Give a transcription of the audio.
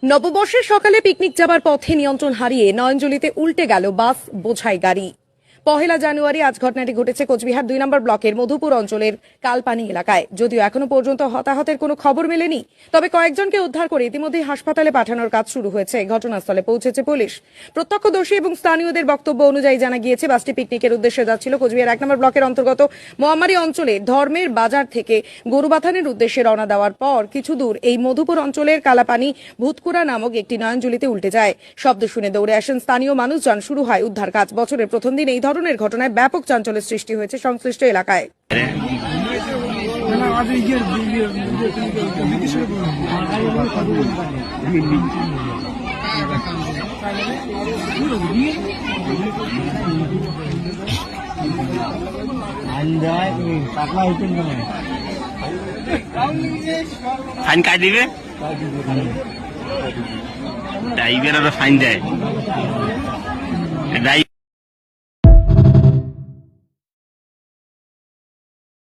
নববর্ষের সকালে পিকনিক যাবার পথে নিয়ন্ত্রণ হারিয়ে নয়নজলিতে উল্টে গেল বাস বোঝাই গাড়ি। পহেলা জানুয়ারি আজ ঘটনাটি ঘটেছে কোচবিহার 2 নম্বর ব্লকের মধুপুর অঞ্চলের কালপানি এলাকায়। যদিও এখনো পর্যন্ত হতাহতের কোনো খবর মেলেনি, তবে কয়েকজনকে উদ্ধার করে ইতিমধ্যেই হাসপাতালে পাঠানোর কাজ শুরু হয়েছে। ঘটনাস্থলে পৌঁছেছে পুলিশ। প্রত্যক্ষদর্শী এবং স্থানীয়দের বক্তব্য অনুযায়ী জানা গিয়েছে বাসটি পিকনিকের উদ্দেশ্যে যাচ্ছিল। কোচবিহার 1 নম্বর ব্লকের অন্তর্গত মোয়ামারি অঞ্চলে ধর্মের বাজার থেকে গরুবাথানের উদ্দেশ্যে রওনা দেওয়ার পর কিছু দূর এই মধুপুর অঞ্চলের কালাপানি ভূতকুড়া নামক একটি নয়নজলিতে উল্টে যায়। শব্দ শুনে দৌড়ে আসেন স্থানীয় মানুষজন। শুরু হয় উদ্ধার কাজ। বছরের প্রথম দিন এই ধরনের ঘটনায় ব্যাপক চাঞ্চল্যের সৃষ্টি হয়েছে সংশ্লিষ্ট এলাকায়। ফাইন কাই দিবে টাইগার ফাইন দেয়।